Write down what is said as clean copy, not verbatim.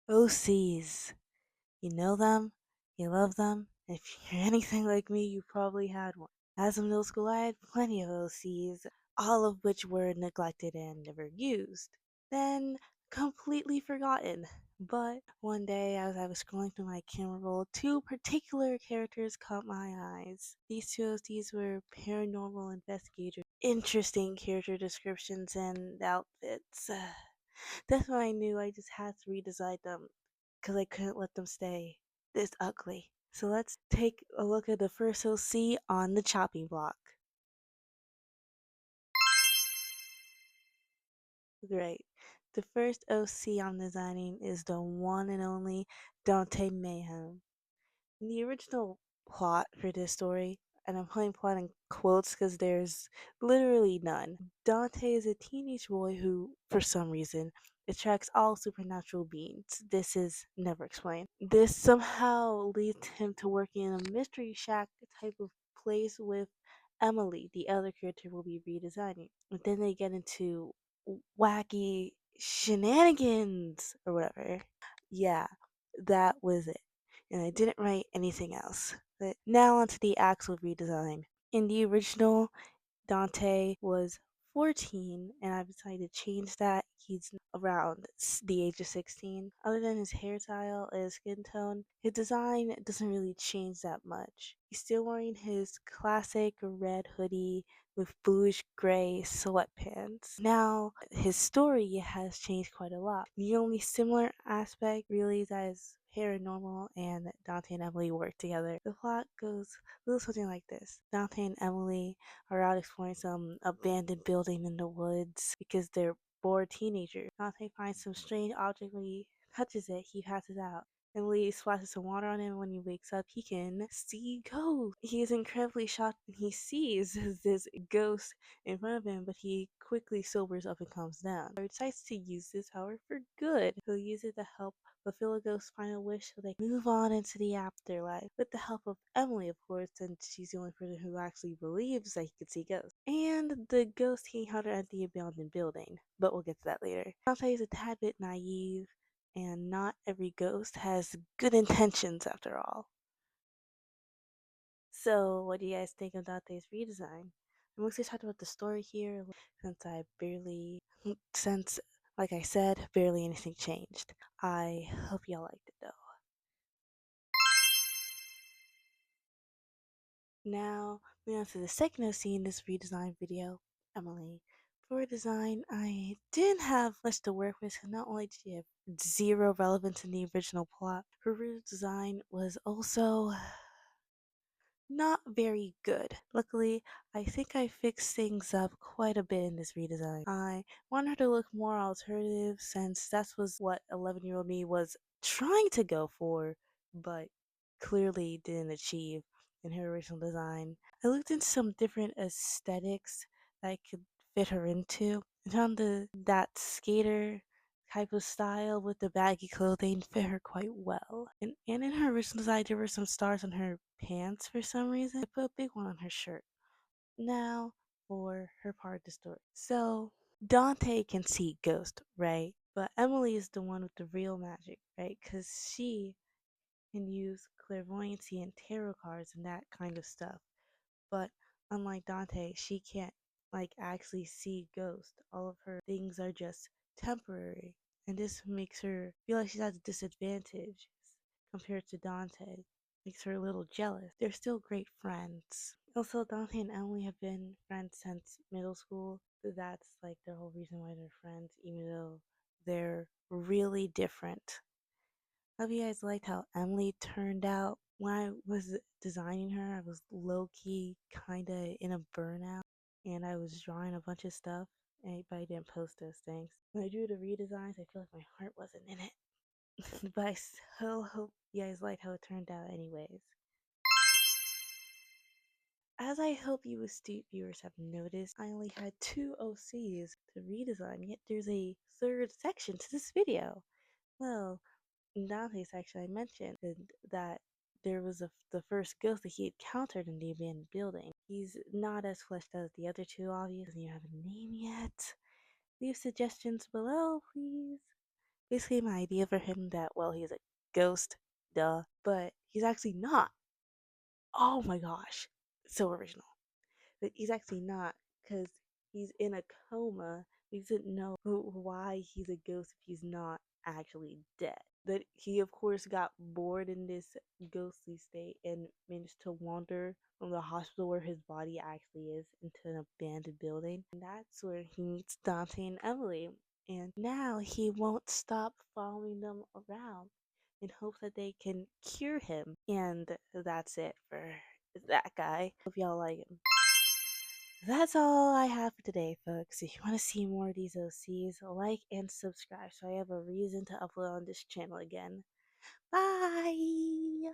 OCs. You know them, you love them. If you're anything like me, you probably had one. As a middle school, I had plenty of OCs, all of which were neglected and never used. Then completely forgotten. But one day, as I was scrolling through my camera roll, two particular characters caught my eyes. These two OCs were paranormal investigators. Interesting character descriptions and outfits. That's when I knew I just had to redesign them because I couldn't let them stay this ugly. So let's take a look at the first OC on the chopping block. Great. The first OC I'm designing is the one and only Dante Mayhem. In the original plot for this story, and I'm putting plot in quotes because there's literally none. Dante is a teenage boy who, for some reason, attracts all supernatural beings. This is never explained. This somehow leads him to working in a mystery shack type of place with Emily, the other character we'll be redesigning. But then they get into wacky shenanigans or whatever. Yeah, that was it, and I didn't write anything else. But now onto the actual redesign. In the original, Dante was 14, and I've decided to change that. He's around the age of 16. Other than his hairstyle and his skin tone, his design doesn't really change that much. He's still wearing his classic red hoodie with bluish gray sweatpants. Now, his story has changed quite a lot. The only similar aspect really is that his paranormal and Dante and Emily work together. The plot goes a little something like this. Dante and Emily are out exploring some abandoned building in the woods because they're bored teenagers. Dante finds some strange object when he touches it, he passes out. Emily splashes some water on him, and when he wakes up, he can see ghosts. He is incredibly shocked when he sees this ghost in front of him, but he quickly sobers up and calms down. He decides to use this power for good. He'll use it to help fulfill a ghost's final wish so they can move on into the afterlife. With the help of Emily, of course, since she's the only person who actually believes that he could see ghosts. And the ghost he encountered at the abandoned building. But we'll get to that later. Dante is a tad bit naive, and not every ghost has good intentions after all. So, what do you guys think of Dante's redesign? I'm mostly talking about the story here, since, like I said, barely anything changed. I hope y'all liked it though. Now, moving on to the second OC in this redesign video, Emily. For design, I didn't have much to work with because not only did she have zero relevance in the original plot, her redesign was also not very good. Luckily, I think I fixed things up quite a bit in this redesign. I want her to look more alternative since that was what 11-year-old me was trying to go for, but clearly didn't achieve in her original design. I looked into some different aesthetics that I could fit her into. I found that skater type of style with the baggy clothing fit her quite well. And in her original design, there were some stars on her pants for some reason. I put a big one on her shirt. Now for her part of the story. So Dante can see ghosts, right? But Emily is the one with the real magic, right? Because she can use clairvoyancy and tarot cards and that kind of stuff. But unlike Dante, she can't actually see ghosts. All of her things are just temporary. And this makes her feel like she's at a disadvantage compared to Dante. Makes her a little jealous. They're still great friends. Also, Dante and Emily have been friends since middle school. So that's like the whole reason why they're friends, even though they're really different. Hope you guys liked how Emily turned out. When I was designing her, I was low key kinda in a burnout and I was drawing a bunch of stuff, but I didn't post those things. When I drew the redesigns, I feel like my heart wasn't in it. But I still hope you guys liked how it turned out, anyways. As I hope you astute viewers have noticed, I only had two OCs to redesign, yet there's a third section to this video. Well, in Dante's section, I mentioned that there was the first ghost that he encountered in the abandoned building. He's not as fleshed out as the other two, obviously. You have a name yet? Leave suggestions below, please. Basically, my idea for him that, well, he's a ghost, duh, but he's actually not. Oh my gosh, so original. But he's actually not, because he's in a coma. We didn't know why he's a ghost if he's not actually dead. That he, of course, got bored in this ghostly state and managed to wander from the hospital where his body actually is into an abandoned building. And that's where he meets Dante and Emily. And now he won't stop following them around in hopes that they can cure him. And that's it for that guy. Hope y'all like him. That's all I have for today, folks. If you want to see more of these OCs, like and subscribe so I have a reason to upload on this channel again. Bye!